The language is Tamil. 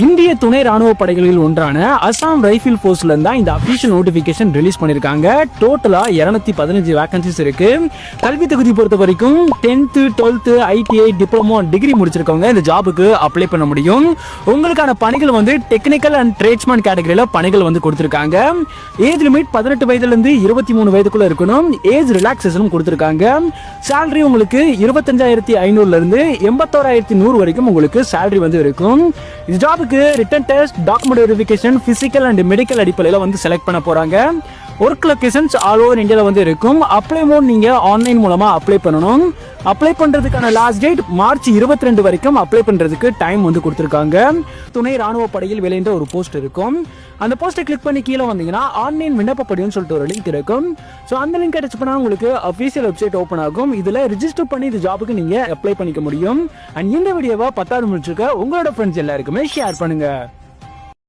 இந்திய துணை ராணுவ படைகளில் ஒன்றான அசாம் ரைபிள் போர்ஸ்ல இருந்தா இந்த அபிஷியல் நோட்டிபிகேஷன் ரிலீஸ் பண்ணிருக்காங்க. டோட்டலா 215 வேகன்சிஸ் இருக்கு. கல்வி தகுதி பொறுத்த வரைக்கும் 10th 12th ITI diploma degree முடிச்சிருக்கவங்க இந்த ஜாபுக்கு அப்ளை பண்ண முடியும். உங்களுக்கான பணிகள் வந்து டெக்னிக்கல் அண்ட் ட்ரேட்ஸ்மேன் கேட்டகரியில பணிகள் வந்து கொடுத்திருக்காங்க. ஏஜ் லிமிட் 18 வயதுல இருந்து 23 வயதுக்குள்ள இருக்கணும். ஏஜ் ரிலாக்சேஷனும் கொடுத்திருக்காங்க. சேலரி உங்களுக்கு 25,500 இருந்து 81,100 வரைக்கும் உங்களுக்கு சேலரி வந்து இருக்கும். இந்த ஜாபுக்கு written test, document verification, physical and medical அடிப்படையில் வந்து செலக்ட் பண்ண போறாங்க. ஒர்க் லொகேஷன்ஸ் ஆல் ஓவர் இந்தியால வந்து இருக்கும். அப்ளை மோட் நீங்க ஆன்லைன் மூலமா அப்ளை பண்ணணும். அப்ளை பண்றதுக்கான லாஸ்ட் டேட் மார்ச் 22 வரைக்கும் அப்ளை பண்றதுக்கு டைம் வந்து கொடுத்திருக்காங்க. துணை ராணுவ படையில் வேலைன்ற ஒரு போஸ்ட் இருக்கும். அந்த போஸ்ட்டை கிளிக் பண்ணி கீழே வந்தீங்கன்னா ஆன்லைன் விண்ணப்ப படின்னு சொல்லிட்டு ஒரு லிங்க் இருக்கும். ஸோ அந்த லிங்க் டச் பண்ணா உங்களுக்கு அஃபீஷியல் வெப்சைட் ஓப்பன் ஆகும். இதுல ரிஜிஸ்டர் பண்ணி இந்த ஜாபுக்கு நீங்க அப்ளை பண்ணிக்க முடியும். அண்ட் இந்த வீடியோவை 10 முடிச்சிருக்க உங்களோட ஃப்ரெண்ட்ஸ் எல்லாருக்குமே ஷேர் பண்ணுங்க.